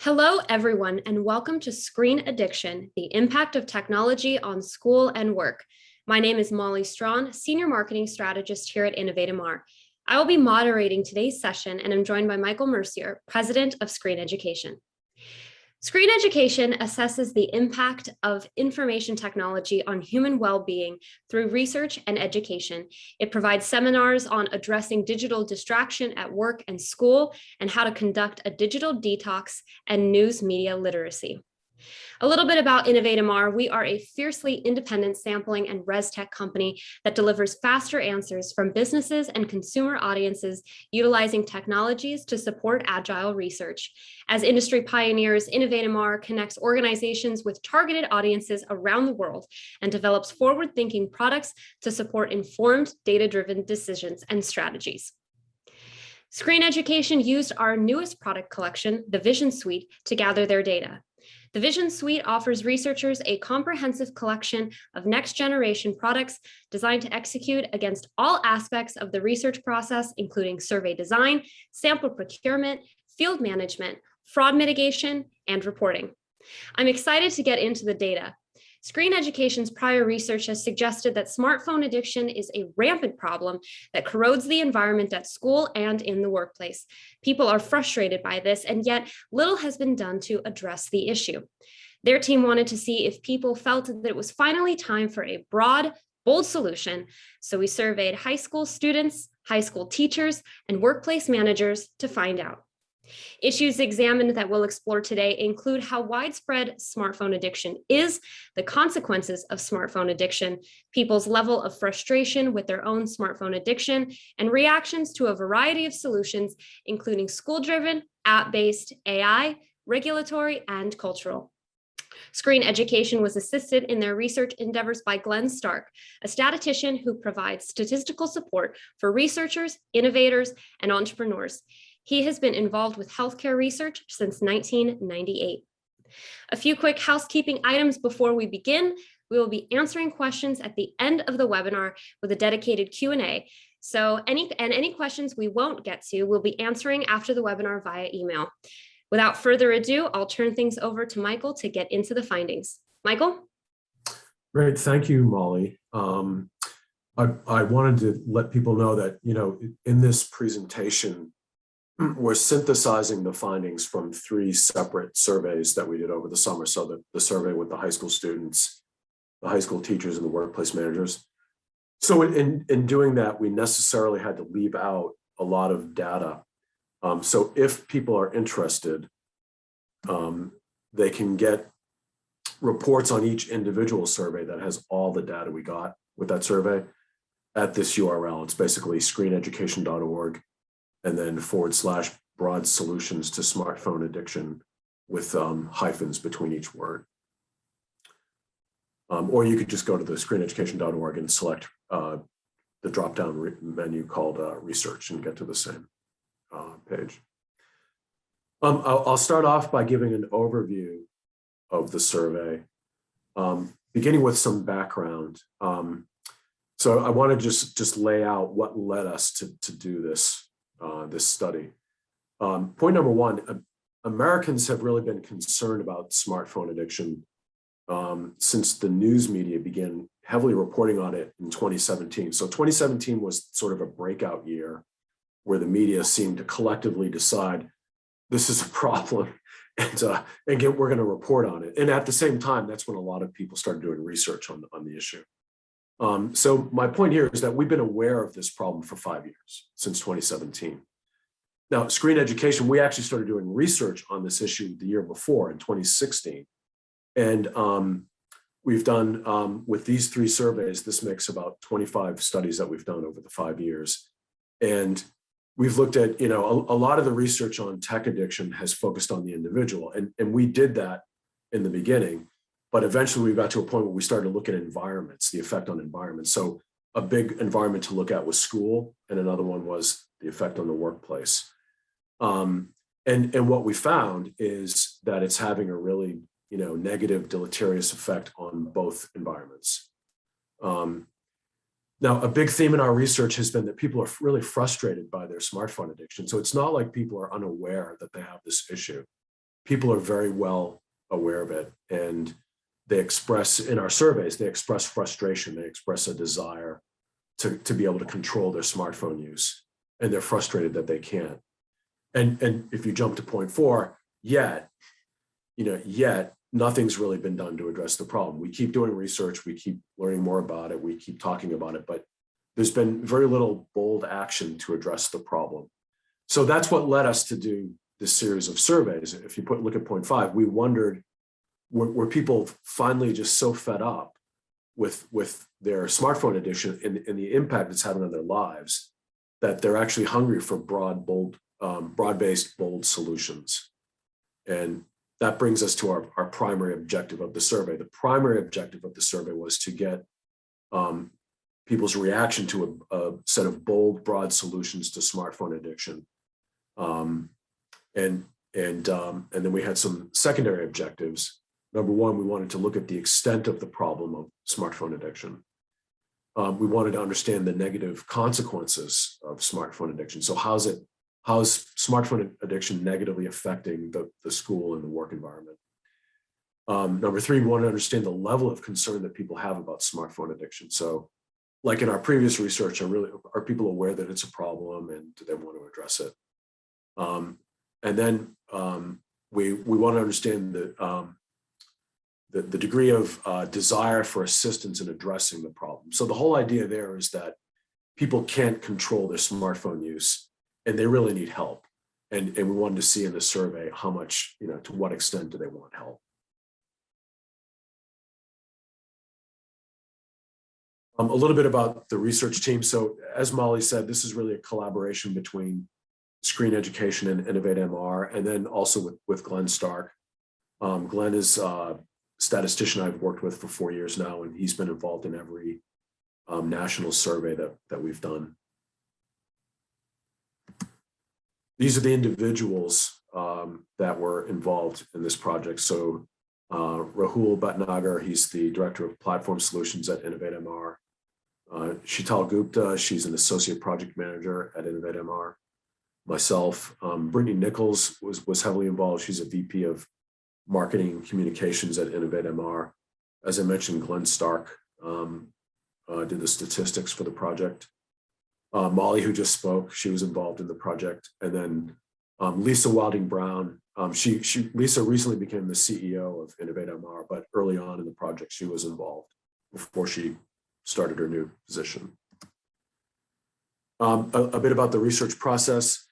Hello, everyone, and welcome to Screen Addiction, the impact of technology on school and work. My name is Molly Strawn, Senior Marketing Strategist here at InnovateMR. I will be moderating today's session, and I'm joined by Michael Mercier, President of Screen Education. Screen Education assesses the impact of information technology on human well-being through research and education. It provides seminars on addressing digital distraction at work and school and how to conduct a digital detox and news media literacy. A little bit about InnovateMR. We are a fiercely independent sampling and res tech company that delivers faster answers from businesses and consumer audiences utilizing technologies to support agile research. As industry pioneers, InnovateMR connects organizations with targeted audiences around the world and develops forward-thinking products to support informed, data-driven decisions and strategies. Screen Education used our newest product collection, the Vision Suite, to gather their data. The Vision Suite offers researchers a comprehensive collection of next-generation products designed to execute against all aspects of the research process, including survey design, sample procurement, field management, fraud mitigation, and reporting. I'm excited to get into the data. Screen Education's prior research has suggested that smartphone addiction is a rampant problem that corrodes the environment at school and in the workplace. People are frustrated by this, and yet little has been done to address the issue. Their team wanted to see if people felt that it was finally time for a broad, bold solution, so we surveyed high school students, high school teachers, and workplace managers to find out. Issues examined that we'll explore today include how widespread smartphone addiction is, the consequences of smartphone addiction, people's level of frustration with their own smartphone addiction, and reactions to a variety of solutions, including school-driven, app-based, AI, regulatory, and cultural. Screen Education was assisted in their research endeavors by Glenn Stark, a statistician who provides statistical support for researchers, innovators, and entrepreneurs. He has been involved with healthcare research since 1998. A few quick housekeeping items before we begin. We will be answering questions at the end of the webinar with a dedicated Q&A. So any questions we won't get to, we'll be answering after the webinar via email. Without further ado, I'll turn things over to Michael to get into the findings. Michael? Great, thank you, Molly. I wanted to let people know that, in this presentation, we're synthesizing the findings from 3 separate surveys that we did over the summer. So the survey with the high school students, the high school teachers, and the workplace managers. So in doing that, we necessarily had to leave out a lot of data. So if people are interested, they can get reports on each individual survey that has all the data we got with that survey at this URL. It's basically screeneducation.org. and then / broad solutions to smartphone addiction with hyphens between each word. Or you could just go to the screeneducation.org and select the drop-down menu called research and get to the same page. I'll start off by giving an overview of the survey, beginning with some background. So I want to just lay out what led us to do this study. Point number 1, Americans have really been concerned about smartphone addiction since the news media began heavily reporting on it in 2017. So 2017 was sort of a breakout year where the media seemed to collectively decide this is a problem and we're going to report on it. And at the same time, that's when a lot of people started doing research on the issue. So my point here is that we've been aware of this problem for 5 years, since 2017. Now, Screen Education, we actually started doing research on this issue the year before in 2016. And we've done, with these 3 surveys, this makes about 25 studies that we've done over the 5 years. And we've looked at, a lot of the research on tech addiction has focused on the individual. And we did that in the beginning. But eventually we got to a point where we started to look at environments, the effect on environments. So a big environment to look at was school, and another one was the effect on the workplace. And what we found is that it's having a really, negative, deleterious effect on both environments. Now, a big theme in our research has been that people are really frustrated by their smartphone addiction. So it's not like people are unaware that they have this issue. people are very well aware of it, and they express in our surveys, they express frustration, they express a desire to be able to control their smartphone use, and they're frustrated that they can't. And if you jump to point 4, yet nothing's really been done to address the problem. We keep doing research, we keep learning more about it, we keep talking about it, but there's been very little bold action to address the problem. So that's what led us to do this series of surveys. If you look at point 5, we wondered, were people finally just so fed up with their smartphone addiction and the impact it's having on their lives that they're actually hungry for broad-based, bold solutions. And that brings us to our primary objective of the survey. The primary objective of the survey was to get people's reaction to a set of bold, broad solutions to smartphone addiction. And then we had some secondary objectives. Number 1, we wanted to look at the extent of the problem of smartphone addiction. We wanted to understand the negative consequences of smartphone addiction. So how's smartphone addiction negatively affecting the school and the work environment? Number 3, we want to understand the level of concern that people have about smartphone addiction. So like in our previous research, are people aware that it's a problem, and do they want to address it? And then we want to understand the degree of desire for assistance in addressing the problem. So the whole idea there is that people can't control their smartphone use, and they really need help. And we wanted to see in the survey how much, to what extent do they want help. A little bit about the research team. So as Molly said, this is really a collaboration between Screen Education and InnovateMR, and then also with Glenn Stark. Glenn is a statistician I've worked with for 4 years now, and he's been involved in every national survey that we've done. These are the individuals that were involved in this project. So Rahul Bhatnagar, he's the Director of Platform Solutions at InnovateMR. Sheetal Gupta, she's an Associate Project Manager at InnovateMR. Myself, Brittany Nichols was heavily involved. She's a VP of Marketing and Communications at InnovateMR. As I mentioned, Glenn Stark did the statistics for the project. Molly, who just spoke, she was involved in the project. And then Lisa Wilding Brown, Lisa recently became the CEO of InnovateMR, but early on in the project, she was involved before she started her new position. A bit about the research process.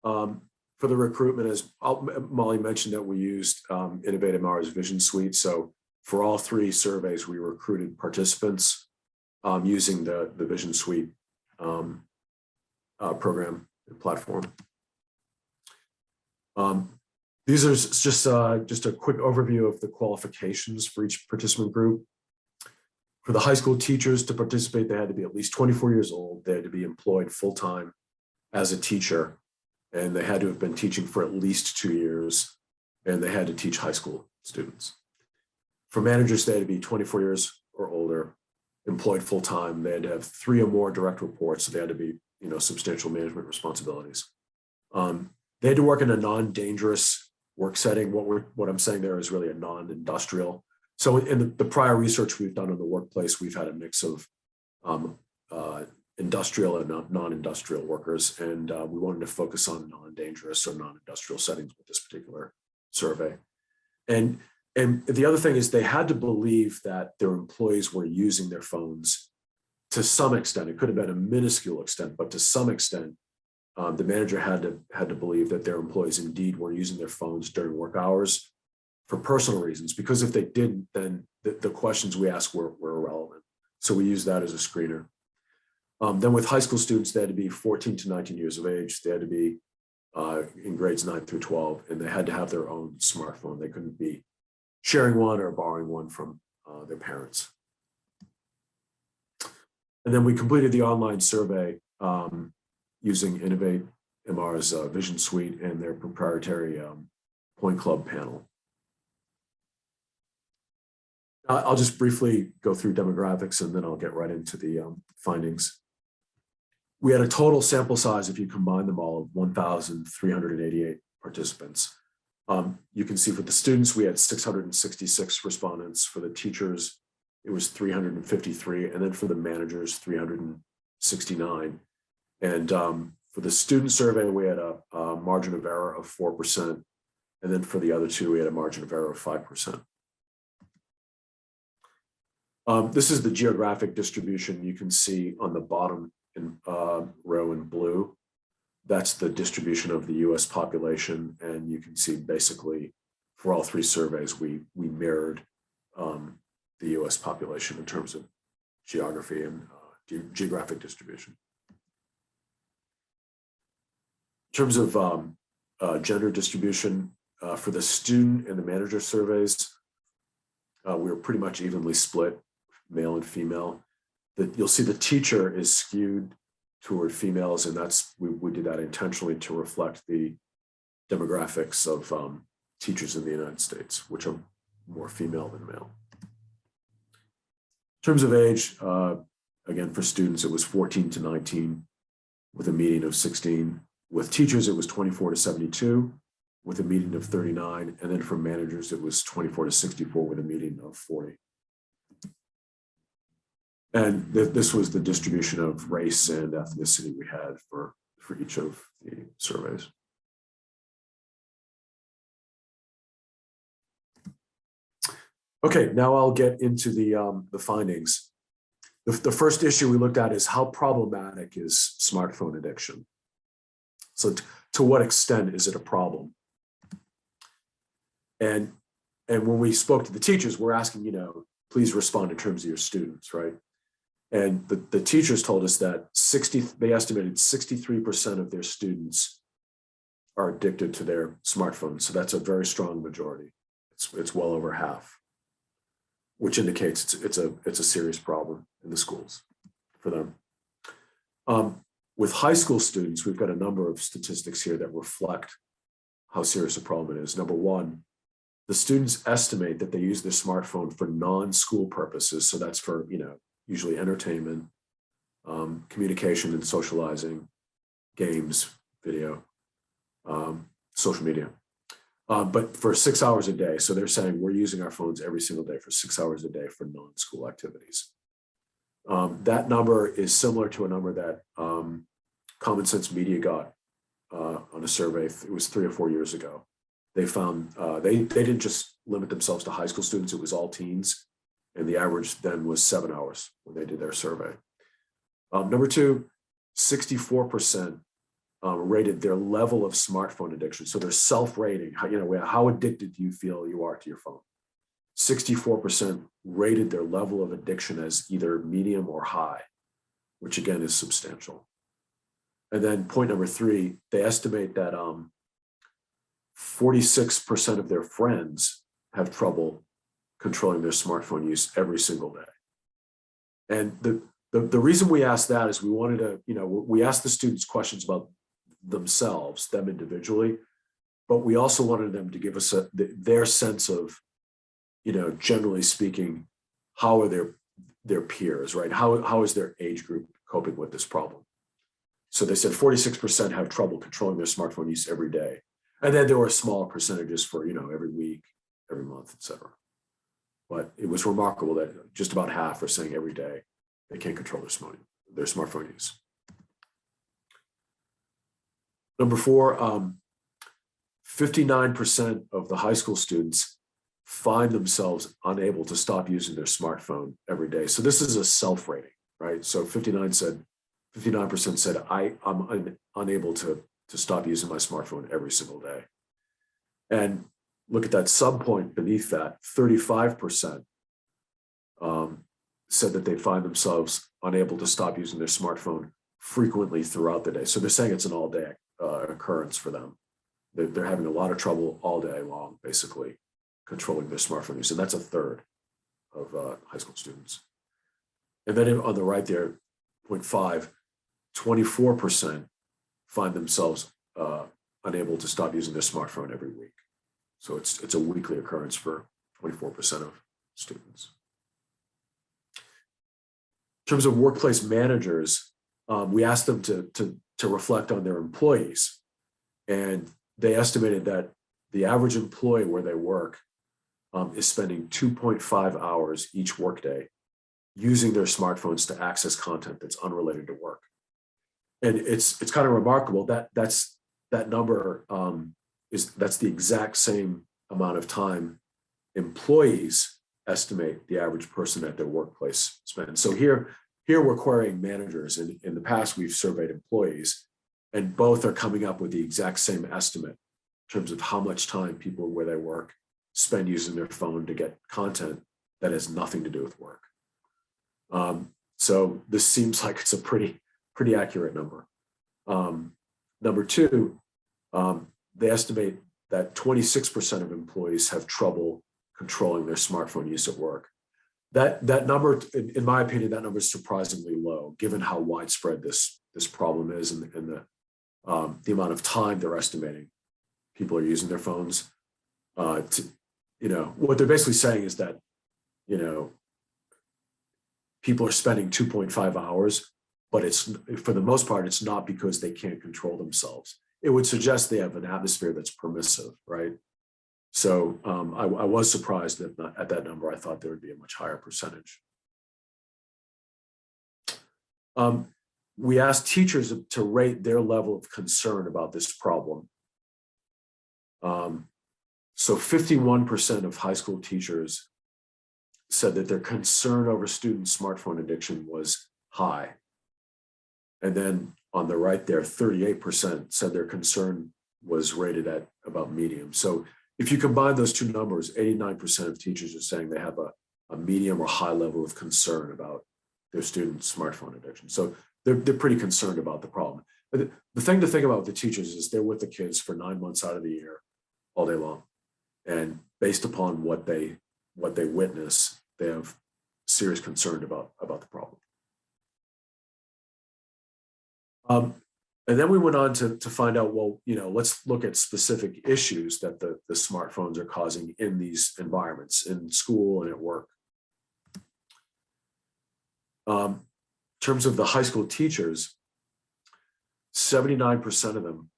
For the recruitment, as Molly mentioned, that we used InnovateMR's Vision Suite. So for all 3 surveys, we recruited participants using the Vision Suite program and platform. These are just a quick overview of the qualifications for each participant group. For the high school teachers to participate, they had to be at least 24 years old. They had to be employed full-time as a teacher, and they had to have been teaching for at least 2 years, and they had to teach high school students. For managers, they had to be 24 years or older, employed full-time. They had to have 3 or more direct reports, so they had to be, substantial management responsibilities. They had to work in a non-dangerous work setting. What I'm saying there is really a non-industrial. So in the prior research we've done in the workplace, we've had a mix of industrial and non-industrial workers, and we wanted to focus on non-dangerous or non-industrial settings with this particular survey. And the other thing is they had to believe that their employees were using their phones to some extent. It could have been a minuscule extent, but to some extent, the manager had to believe that their employees indeed were using their phones during work hours for personal reasons, because if they didn't, then the questions we asked were irrelevant. So we used that as a screener. Then with high school students, they had to be 14 to 19 years of age. They had to be in grades 9 through 12, and they had to have their own smartphone. They couldn't be sharing one or borrowing one from their parents. And then we completed the online survey using InnovateMR's Vision Suite and their proprietary Point Club panel. I'll just briefly go through demographics, and then I'll get right into the findings. We had a total sample size, if you combine them all, of 1,388 participants. You can see for the students, we had 666 respondents. For the teachers, it was 353. And then for the managers, 369. And for the student survey, we had a margin of error of 4%. And then for the other two, we had a margin of error of 5%. This is the geographic distribution you can see on the bottom row in blue. That's the distribution of the US population. And you can see basically for all three surveys, we mirrored the US population in terms of geography and geographic distribution. In terms of gender distribution, for the student and the manager surveys, we were pretty much evenly split, male and female. You'll see the teacher is skewed toward females, and we did that intentionally to reflect the demographics of teachers in the United States, which are more female than male. In terms of age, again, for students, it was 14 to 19 with a median of 16. With teachers, it was 24 to 72 with a median of 39. And then for managers, it was 24 to 64 with a median of 40. And this was the distribution of race and ethnicity we had for each of the surveys. Okay, now I'll get into the findings. The first issue we looked at is how problematic is smartphone addiction? So to what extent is it a problem? And when we spoke to the teachers, we're asking, please respond in terms of your students, right? And the teachers told us that they estimated 63% of their students are addicted to their smartphones. So that's a very strong majority. It's well over half, which indicates it's a serious problem in the schools for them. With high school students, we've got a number of statistics here that reflect how serious a problem it is. Number one, the students estimate that they use their smartphone for non-school purposes. So that's for, usually entertainment, communication and socializing, games, video, social media. But for 6 hours a day. So they're saying we're using our phones every single day for 6 hours a day for non-school activities. That number is similar to a number that Common Sense Media got on a survey. It was 3 or 4 years ago. They found they didn't just limit themselves to high school students, it was all teens. And the average then was 7 hours when they did their survey. Number two, 64% rated their level of smartphone addiction. So they're self-rating, how addicted do you feel you are to your phone? 64% rated their level of addiction as either medium or high, which again is substantial. And then point number three, they estimate that 46% of their friends have trouble controlling their smartphone use every single day. And the reason we asked that is we wanted to, we asked the students questions about themselves, them individually, but we also wanted them to give us their sense of, generally speaking, how are their peers, right? How is their age group coping with this problem? So they said 46% have trouble controlling their smartphone use every day. And then there were smaller percentages for, every week, every month, et cetera. But it was remarkable that just about half are saying every day they can't control their smartphone use. Number four, 59% of the high school students find themselves unable to stop using their smartphone every day. So this is a self-rating, right? So 59% said, I'm unable to stop using my smartphone every single day. And look at that subpoint beneath that, 35% said that they find themselves unable to stop using their smartphone frequently throughout the day. So they're saying it's an all-day occurrence for them. They're having a lot of trouble all day long, basically, controlling their smartphone use. And that's a third of high school students. And then on the right there, 0.5, 24% find themselves unable to stop using their smartphone every week. So it's a weekly occurrence for 24% of students. In terms of workplace managers, we asked them to reflect on their employees, and they estimated that the average employee where they work is spending 2.5 hours each workday using their smartphones to access content that's unrelated to work. And it's kind of remarkable that that number that's the exact same amount of time employees estimate the average person at their workplace spends. So here we're querying managers, and in the past we've surveyed employees, and both are coming up with the exact same estimate in terms of how much time people where they work spend using their phone to get content that has nothing to do with work. So this seems like it's a pretty accurate number. Number two, they estimate that 26% of employees have trouble controlling their smartphone use at work. That number, in my opinion, that number is surprisingly low, given how widespread this problem is and the amount of time they're estimating people are using their phones. What they're basically saying is that, people are spending 2.5 hours, but it's, for the most part, it's not because they can't control themselves. It would suggest they have an atmosphere that's permissive, right? So I was surprised at that number. I thought there would be a much higher percentage. We asked teachers to rate their level of concern about this problem. So 51% of high school teachers said that their concern over student smartphone addiction was high. And then on the right there, 38% said their concern was rated at about medium. So if you combine those two numbers, 89% of teachers are saying they have a medium or high level of concern about their student smartphone addiction. So they're pretty concerned about the problem. But the thing to think about with the teachers is they're with the kids for 9 months out of the year, all day long. And based upon what they witness, they have serious concern about the problem. And then we went on to find out, well, let's look at specific issues that the smartphones are causing in these environments, in school and at work. In terms of the high school teachers, 79% of them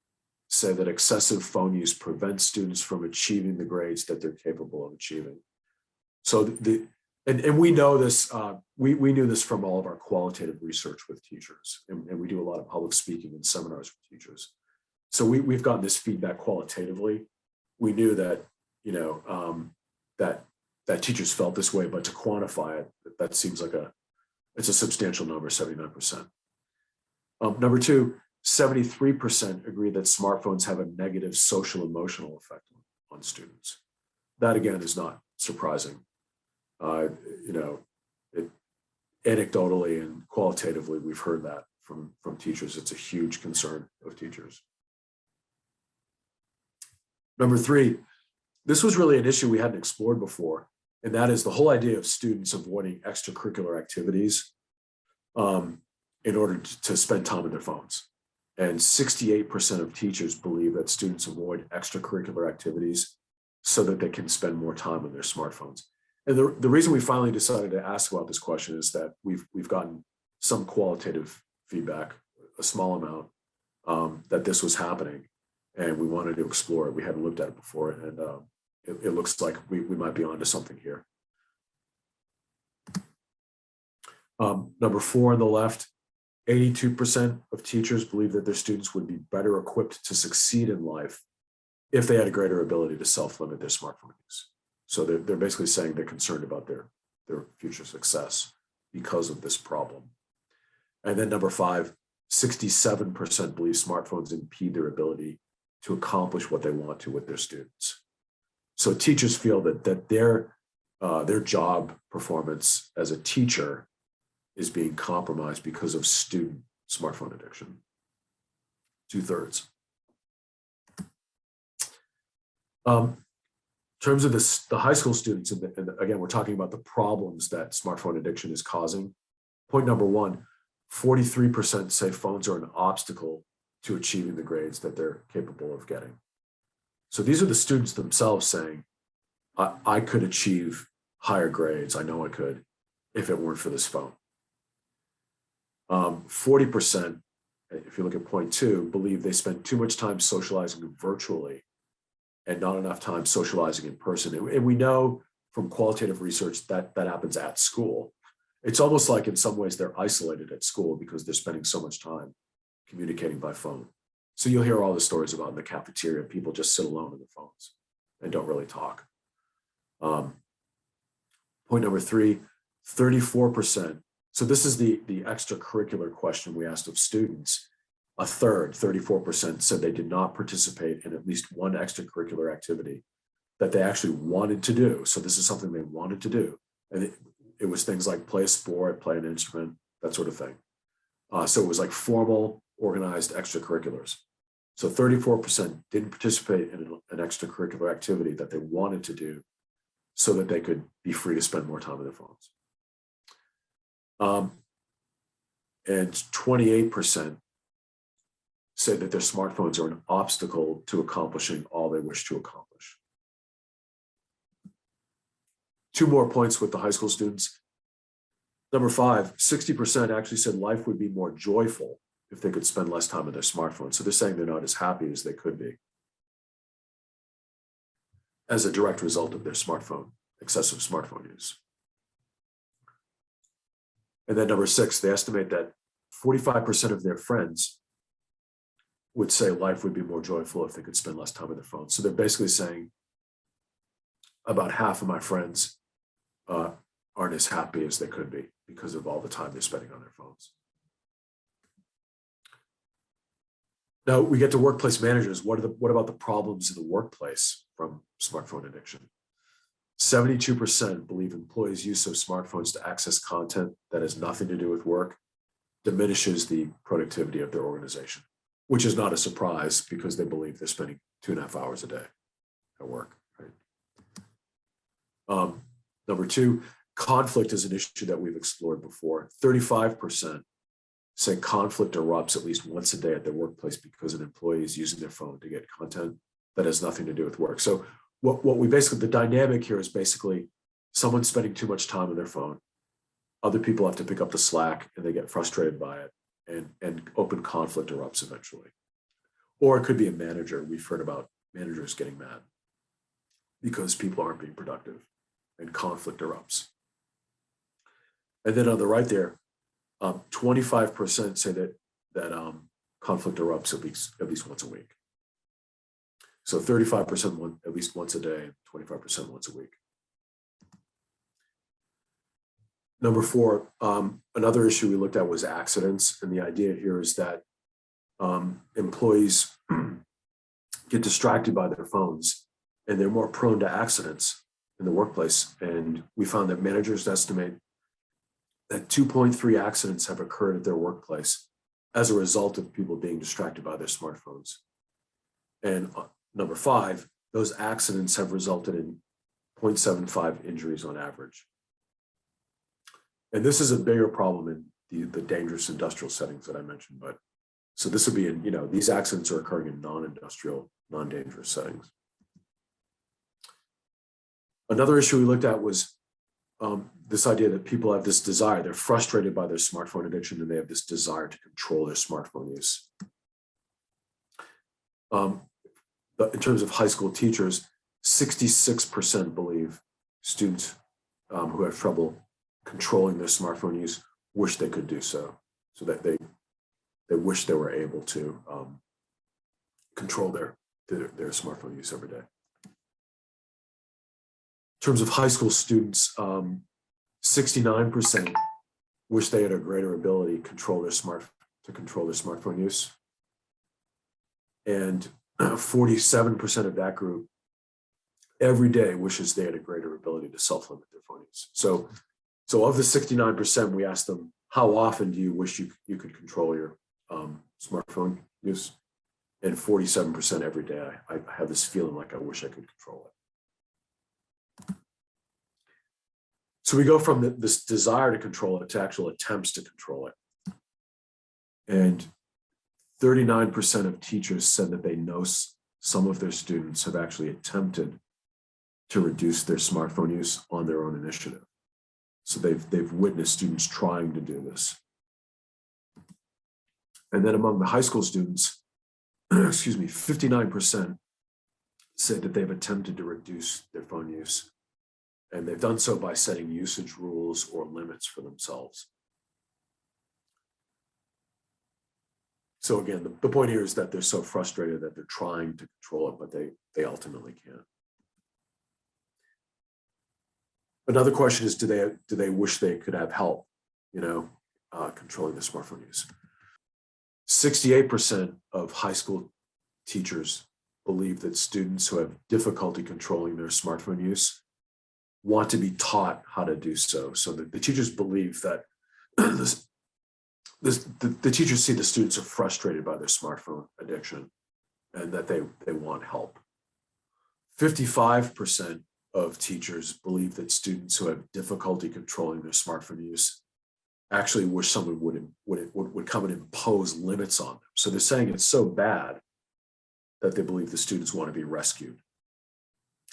say that excessive phone use prevents students from achieving the grades that they're capable of achieving. So and we know this, we knew this from all of our qualitative research with teachers, and we do a lot of public speaking and seminars with teachers. So we've gotten this feedback qualitatively. We knew that, that teachers felt this way, but to quantify it, that seems like it's a substantial number, 79%. Number two, 73% agree that smartphones have a negative social emotional effect on students. That again is not surprising. Anecdotally and qualitatively, we've heard that from teachers. It's a huge concern of teachers. Number three, this was really an issue we hadn't explored before, and that is the whole idea of students avoiding extracurricular activities in order to spend time on their phones. And 68% of teachers believe that students avoid extracurricular activities so that they can spend more time on their smartphones. And the reason we finally decided to ask about this question is that we've gotten some qualitative feedback, a small amount, that this was happening, and we wanted to explore it. We hadn't looked at it before, and it looks like we might be onto something here. Number four on the left, 82% of teachers believe that their students would be better equipped to succeed in life if they had a greater ability to self-limit their smartphone use. So they're basically saying they're concerned about their future success because of this problem. And then number five, 67% believe smartphones impede their ability to accomplish what they want to with their students. So teachers feel that their job performance as a teacher is being compromised because of student smartphone addiction. 2/3. In terms of the high school students, and again, we're talking about the problems that smartphone addiction is causing. Point number one, 43% say phones are an obstacle to achieving the grades that they're capable of getting. So these are the students themselves saying, I could achieve higher grades, I know I could, if it weren't for this phone. 40%, if you look at point two, believe they spend too much time socializing virtually and not enough time socializing in person. And we know from qualitative research that that happens at school. It's almost like in some ways they're isolated at school because they're spending so much time communicating by phone. So you'll hear all the stories about in the cafeteria, people just sit alone on their phones and don't really talk. Point number 3, 34%. So this is the extracurricular question we asked of students. A third, 34%, said they did not participate in at least one extracurricular activity that they actually wanted to do. So this is something they wanted to do. And it was things like play a sport, play an instrument, that sort of thing. So it was like formal, organized extracurriculars. So 34% didn't participate in an extracurricular activity that they wanted to do so that they could be free to spend more time on their phones. And 28% said that their smartphones are an obstacle to accomplishing all they wish to accomplish. 2 more points with the high school students. Number 5, 60% actually said life would be more joyful if they could spend less time on their smartphone. So they're saying they're not as happy as they could be as a direct result of their excessive smartphone use. And then number 6, they estimate that 45% of their friends would say life would be more joyful if they could spend less time on their phone. So they're basically saying about half of my friends aren't as happy as they could be because of all the time they're spending on their phones. Now we get to workplace managers. What about the problems in the workplace from smartphone addiction? 72% believe employees' use of smartphones to access content that has nothing to do with work diminishes the productivity of their organization, which is not a surprise because they believe they're spending 2.5 hours a day at work. Right? Number 2, conflict is an issue that we've explored before. 35% say conflict erupts at least once a day at their workplace because an employee is using their phone to get content that has nothing to do with work. So what we basically, the dynamic here is basically someone spending too much time on their phone. Other people have to pick up the slack and they get frustrated by it, and open conflict erupts eventually. Or it could be a manager. We've heard about managers getting mad because people aren't being productive and conflict erupts. And then on the right there, 25% say that conflict erupts at least once a week. So 35% at least once a day, 25% once a week. Number 4, another issue we looked at was accidents. And the idea here is that employees get distracted by their phones and they're more prone to accidents in the workplace. And we found that managers estimate that 2.3 accidents have occurred at their workplace as a result of people being distracted by their smartphones. And number 5, those accidents have resulted in 0.75 injuries on average. And this is a bigger problem in the dangerous industrial settings that I mentioned. But so this would be in, these accidents are occurring in non-industrial, non-dangerous settings. Another issue we looked at was this idea that people have this desire, they're frustrated by their smartphone addiction and they have this desire to control their smartphone use. But in terms of high school teachers, 66% believe students who have trouble controlling their smartphone use wish they could do so, so that they wish they were able to control their smartphone use every day. In terms of high school students, 69% wish they had a greater ability to control their smartphone use. And 47% of that group every day wishes they had a greater ability to self-limit their phone use. So of the 69%, we asked them, how often do you wish you could control your smartphone use? And 47% every day, I have this feeling like I wish I could control it. So we go from this desire to control it to actual attempts to control it. And 39% of teachers said that they know some of their students have actually attempted to reduce their smartphone use on their own initiative. So they've witnessed students trying to do this. And then among the high school students, 59% say that they've attempted to reduce their phone use, and they've done so by setting usage rules or limits for themselves. So again, the point here is that they're so frustrated that they're trying to control it, but they ultimately can't. Another question is, do they wish they could have help, controlling the smartphone use? 68% of high school teachers believe that students who have difficulty controlling their smartphone use want to be taught how to do so. So the teachers believe that the teachers see the students are frustrated by their smartphone addiction and that they want help. 55% of teachers believe that students who have difficulty controlling their smartphone use actually wish someone would come and impose limits on them. So they're saying it's so bad that they believe the students want to be rescued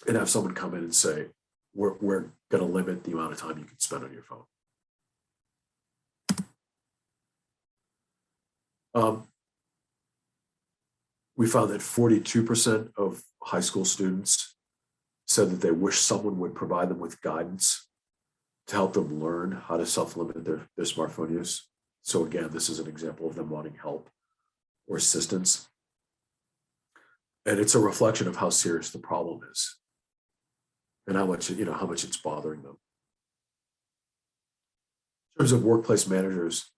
and have someone come in and say, we're going to limit the amount of time you can spend on your phone. We found that 42% of high school students said that they wish someone would provide them with guidance to help them learn how to self-limit their smartphone use. So again, this is an example of them wanting help or assistance. And it's a reflection of how serious the problem is and how much it's bothering them. In terms of workplace managers,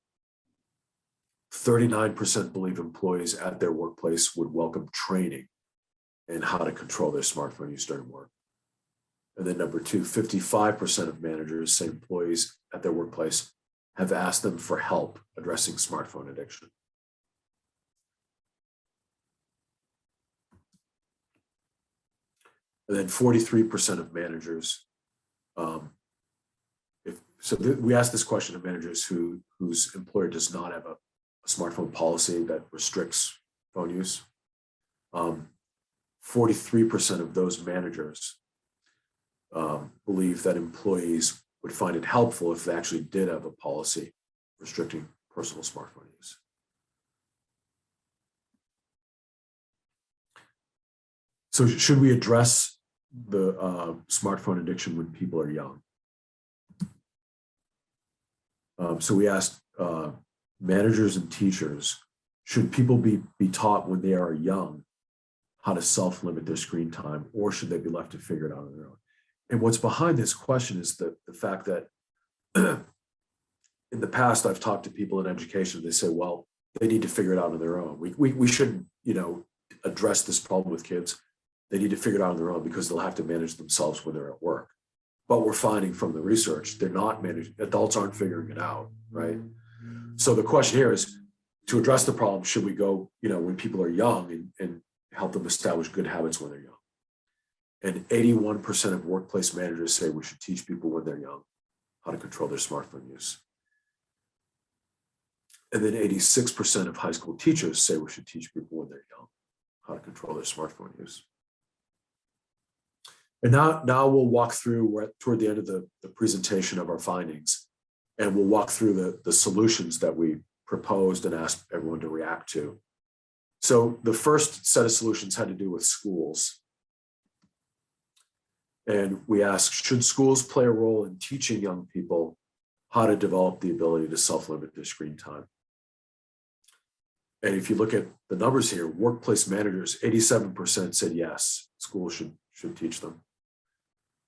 39% believe employees at their workplace would welcome training in how to control their smartphone use during work. And then number two, 55% of managers say employees at their workplace have asked them for help addressing smartphone addiction. And then 43% of managers, we asked this question of managers whose employer does not have a smartphone policy that restricts phone use. 43% of those managers believe that employees would find it helpful if they actually did have a policy restricting personal smartphone use. So should we address the smartphone addiction when people are young? So we asked managers and teachers, should people be taught when they are young how to self-limit their screen time, or should they be left to figure it out on their own? And what's behind this question is the fact that in the past, I've talked to people in education, they say, well, they need to figure it out on their own. We shouldn't, address this problem with kids. They need to figure it out on their own because they'll have to manage themselves when they're at work. But we're finding from the research, they're not managing, adults aren't figuring it out, right? So the question here is, to address the problem, should we go, when people are young and help them establish good habits when they're young? And 81% of workplace managers say we should teach people when they're young how to control their smartphone use. And then 86% of high school teachers say we should teach people when they're young how to control their smartphone use. And now we'll walk through, we're toward the end of the presentation of our findings, and we'll walk through the solutions that we proposed and asked everyone to react to. So the first set of solutions had to do with schools. And we asked, should schools play a role in teaching young people how to develop the ability to self-limit their screen time? And if you look at the numbers here, workplace managers, 87% said yes, schools should teach them.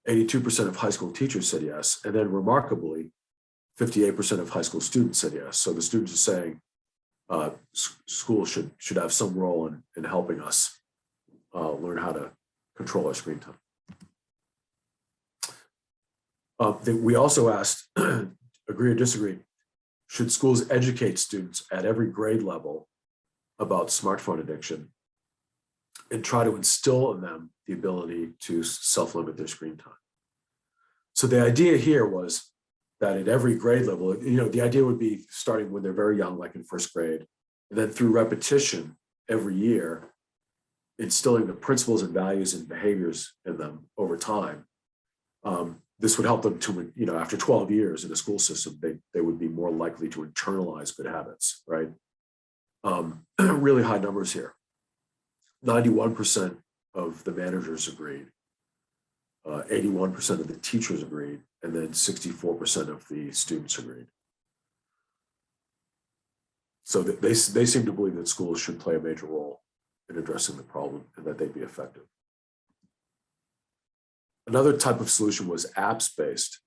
82% of high school teachers said yes. And then remarkably, 58% of high school students said yes. So the students are saying schools should have some role in helping us learn how to control our screen time. We also asked, agree or disagree, should schools educate students at every grade level about smartphone addiction and try to instill in them the ability to self-limit their screen time? So the idea here was that at every grade level, the idea would be starting when they're very young, like in first grade, and then through repetition every year, instilling the principles and values and behaviors in them over time. This would help them to, after 12 years in a school system, they would be more likely to internalize good habits, right? Really high numbers here. 91% of the managers agreed, 81% of the teachers agreed, and then 64% of the students agreed. So they seem to believe that schools should play a major role in addressing the problem and that they'd be effective. Another type of solution was apps-based.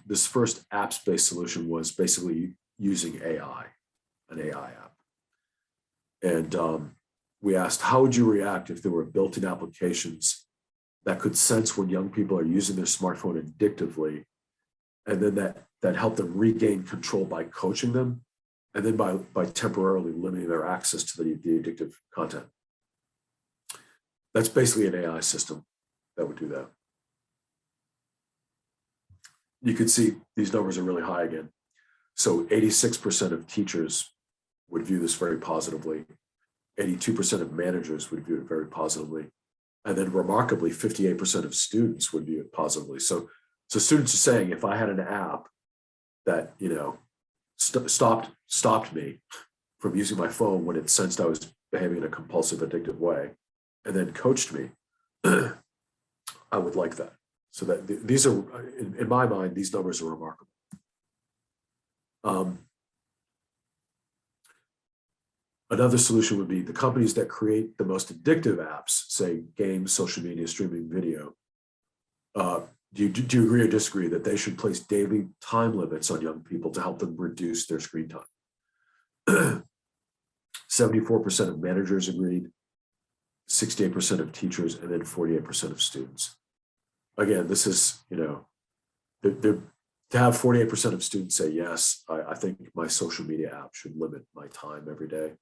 This first apps-based solution was basically using AI, an AI app. And we asked, how would you react if there were built-in applications that could sense when young people are using their smartphone addictively, and then that helped them regain control by coaching them, and then by temporarily limiting their access to the addictive content. That's basically an AI system that would do that. You can see these numbers are really high again. So 86% of teachers would view this very positively. 82% of managers would view it very positively. And then remarkably, 58% of students would view it positively. So students are saying, if I had an app that, stopped me from using my phone when it sensed I was behaving in a compulsive, addictive way, and then coached me, I would like that. So that these are, in my mind, these numbers are remarkable. Another solution would be the companies that create the most addictive apps, say games, social media, streaming video. Do you agree or disagree that they should place daily time limits on young people to help them reduce their screen time? 74% of managers agreed, 68% of teachers, and then 48% of students. Again, this is, to have 48% of students say, yes, I think my social media app should limit my time every day.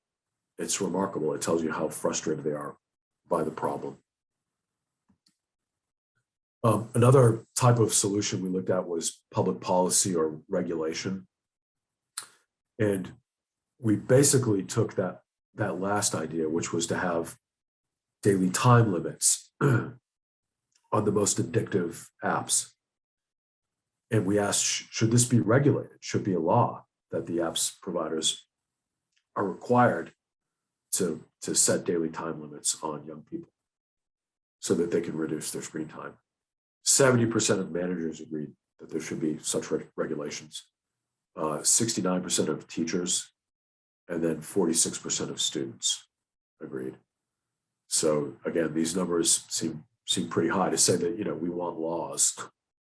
It's remarkable. It tells you how frustrated they are by the problem. Another type of solution we looked at was public policy or regulation. And we basically took that last idea, which was to have daily time limits on the most addictive apps. And we asked, should this be regulated? Should be a law that the apps providers are required to set daily time limits on young people so that they can reduce their screen time. 70% of managers agreed that there should be such regulations, 69% of teachers, and then 46% of students agreed. So again, these numbers seem pretty high. To say that we want laws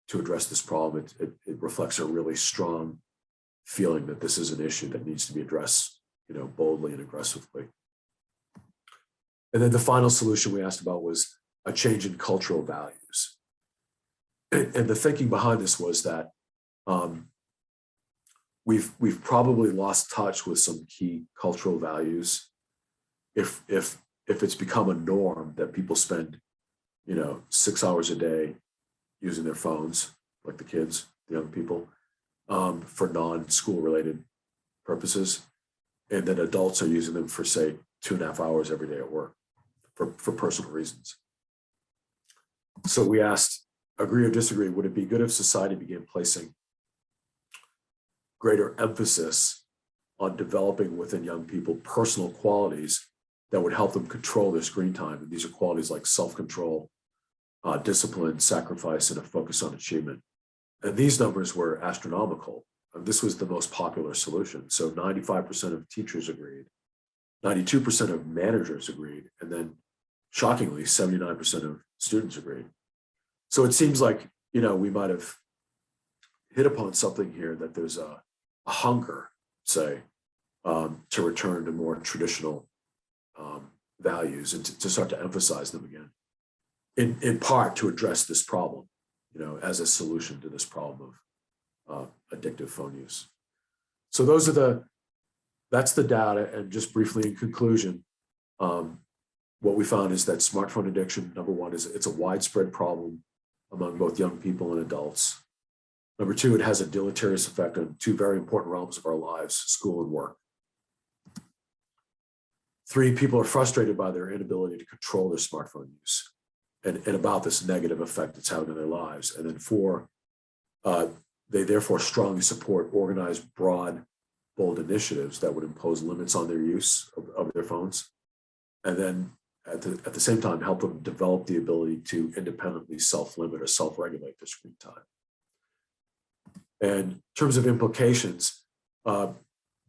to address this problem, it reflects a really strong feeling that this is an issue that needs to be addressed, boldly and aggressively. And then the final solution we asked about was a change in cultural values. And the thinking behind this was that we've probably lost touch with some key cultural values. If it's become a norm that people spend, 6 hours a day using their phones, like the kids, the young people, for non-school related purposes, and then adults are using them for, say, 2.5 hours every day at work for personal reasons. So we asked, agree or disagree, would it be good if society began placing greater emphasis on developing within young people personal qualities that would help them control their screen time? And these are qualities like self-control, discipline, sacrifice, and a focus on achievement. And these numbers were astronomical. And this was the most popular solution. So 95% of teachers agreed, 92% of managers agreed, and then shockingly, 79% of students agreed. So it seems like, we might have hit upon something here, that there's a hunger, say, to return to more traditional values and to start to emphasize them again, in part to address this problem, as a solution to this problem of addictive phone use. So that's the data. And just briefly in conclusion, what we found is that smartphone addiction, number one, is it's a widespread problem among both young people and adults. Number two, it has a deleterious effect on two very important realms of our lives, school and work. 3, people are frustrated by their inability to control their smartphone use and about this negative effect it's having on their lives. And then 4, they therefore strongly support organized, broad, bold initiatives that would impose limits on their use of their phones and then at the same time, help them develop the ability to independently self-limit or self-regulate their screen time. And in terms of implications,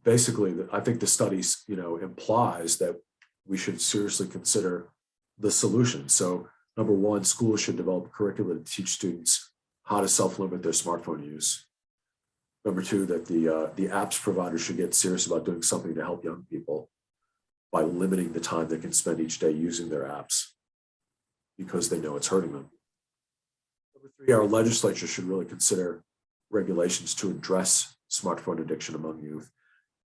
basically, I think the studies, implies that we should seriously consider the solution. So number one, schools should develop a curriculum to teach students how to self-limit their smartphone use. Number two, that the apps providers should get serious about doing something to help young people by limiting the time they can spend each day using their apps because they know it's hurting them. Number three, our legislature should really consider regulations to address smartphone addiction among youth.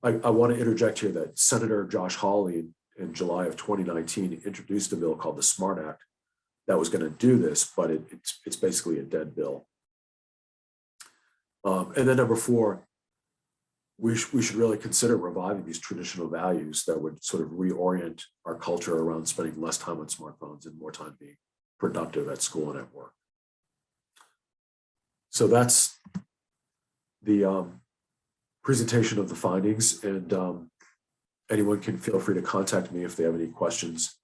I want to interject here that Senator Josh Hawley in July of 2019 introduced a bill called the SMART Act that was going to do this, but it's basically a dead bill. And then number four, we should really consider reviving these traditional values that would sort of reorient our culture around spending less time on smartphones and more time being productive at school and at work. So that's the presentation of the findings, and anyone can feel free to contact me if they have any questions.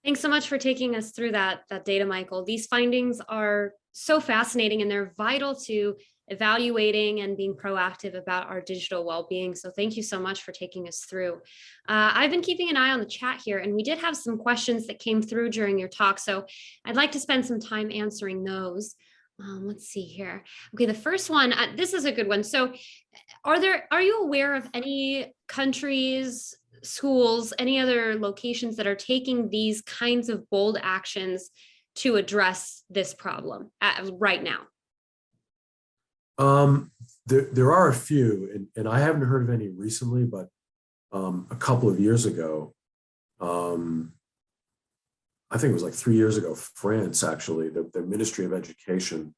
Thanks so much for taking us through that data, Michael. These findings are so fascinating, and they're vital to evaluating and being proactive about our digital well-being. So thank you so much for taking us through. I've been keeping an eye on the chat here, and we did have some questions that came through during your talk. So I'd like to spend some time answering those. Let's see here. Okay, the first one, this is a good one. So are you aware of any countries, schools, any other locations that are taking these kinds of bold actions to address this problem right now? There are a few, and I haven't heard of any recently, but a couple of years ago, I think it was like 3 years ago, France, actually, the Ministry of Education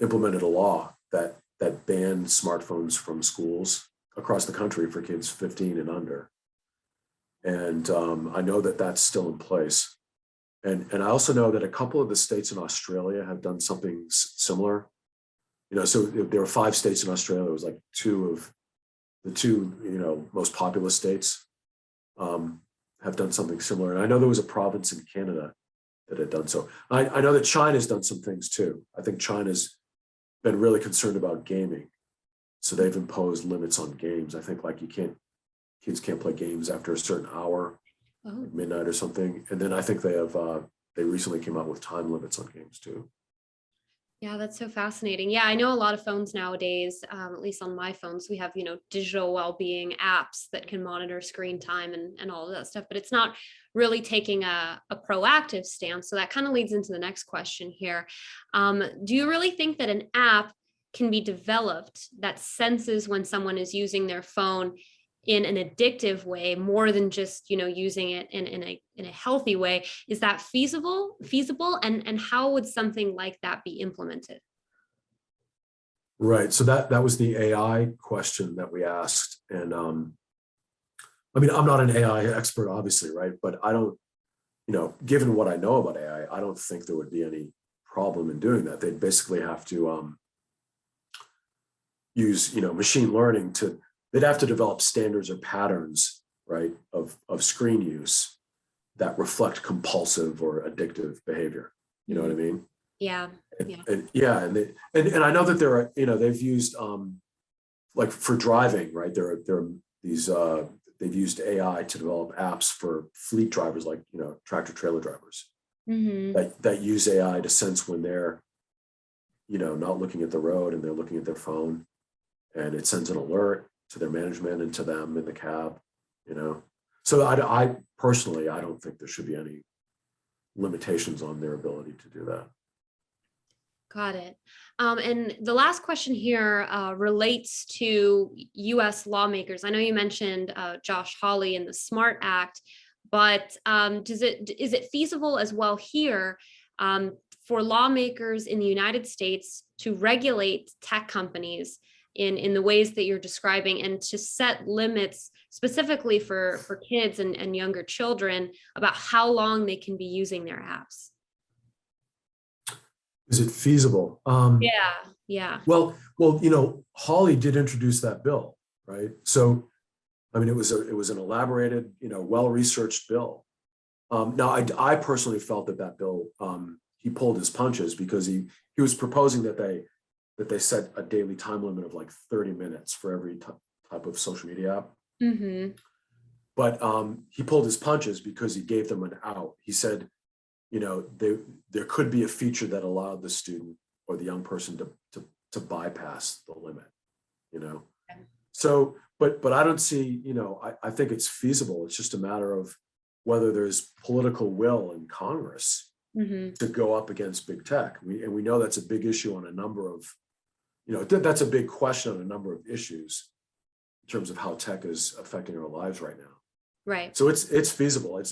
implemented a law that banned smartphones from schools across the country for kids 15 and under. And I know that that's still in place. And I also know that a couple of the states in Australia have done something similar. So there were 5 states in Australia. It was like the two most populous states have done something similar. And I know there was a province in Canada that had done so. I know that China's done some things too. I think China's been really concerned about gaming. So they've imposed limits on games. I think like kids can't play games after a certain hour, like midnight or something. And then I think they recently came out with time limits on games too. Yeah, that's so fascinating. Yeah, I know a lot of phones nowadays, at least on my phones, we have, digital well-being apps that can monitor screen time and all of that stuff, but it's not really taking a proactive stance. So that kind of leads into the next question here. Do you really think that an app can be developed that senses when someone is using their phone in an addictive way more than just using it in a healthy way? Is that feasible and how would something like that be implemented? Right, so that was the AI question that we asked. And I mean, I'm not an AI expert, obviously, right, but I don't, given what I know about AI, I don't think there would be any problem in doing that. They'd basically have to use machine learning they'd have to develop standards or patterns, right, of screen use that reflect compulsive or addictive behavior. You know what I mean? Yeah. And I know that there are, they've used like for driving, right? There are these they've used AI to develop apps for fleet drivers, like tractor trailer drivers, that use AI to sense when they're not looking at the road and they're looking at their phone, and it sends an alert to their management and to them in the cab, So I personally, I don't think there should be any limitations on their ability to do that. Got it. And the last question here relates to U.S. lawmakers. I know you mentioned Josh Hawley and the SMART Act, but is it feasible as well here for lawmakers in the United States to regulate tech companies in the ways that you're describing and to set limits specifically for kids and younger children about how long they can be using their apps? Is it feasible? Yeah. Well, Hawley did introduce that bill, right? So I mean, it was an elaborated, well-researched bill. Now, I personally felt that bill, he pulled his punches because he was proposing that they set a daily time limit of like 30 minutes for every type of social media app. Mm-hmm. But he pulled his punches because he gave them an out. He said, there could be a feature that allowed the student or the young person to bypass the limit, Okay. So, but I don't see, I think it's feasible. It's just a matter of whether there's political will in Congress Mm-hmm. to go up against big tech. And we know that's a big issue on a number of, that's a big question on a number of issues in terms of how tech is affecting our lives right now. Right. So it's feasible.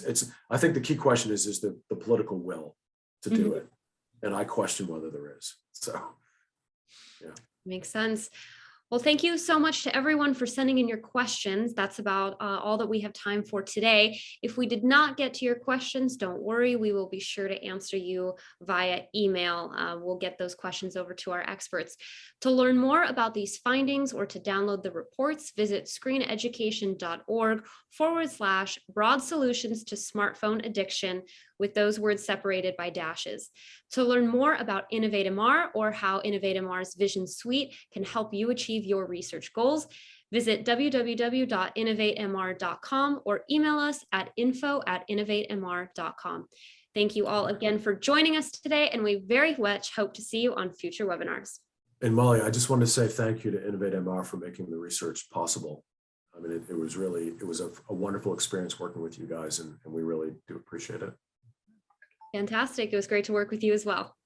I think the key question is the political will to do it. And I question whether there is. So, yeah. Makes sense. Well, thank you so much to everyone for sending in your questions. That's about all that we have time for today. If we did not get to your questions, don't worry. We will be sure to answer you via email. We'll get those questions over to our experts. To learn more about these findings or to download the reports, visit screeneducation.org/broad solutions to smartphone addiction, with those words separated by dashes. To learn more about InnovateMR or how InnovateMR's Vision Suite can help you achieve your research goals, visit www.innovatemr.com or email us at info@innovatemr.com. Thank you all again for joining us today, and we very much hope to see you on future webinars. And Molly, I just want to say thank you to InnovateMR for making the research possible. I mean, it was a wonderful experience working with you guys, and we really do appreciate it. Fantastic. It was great to work with you as well.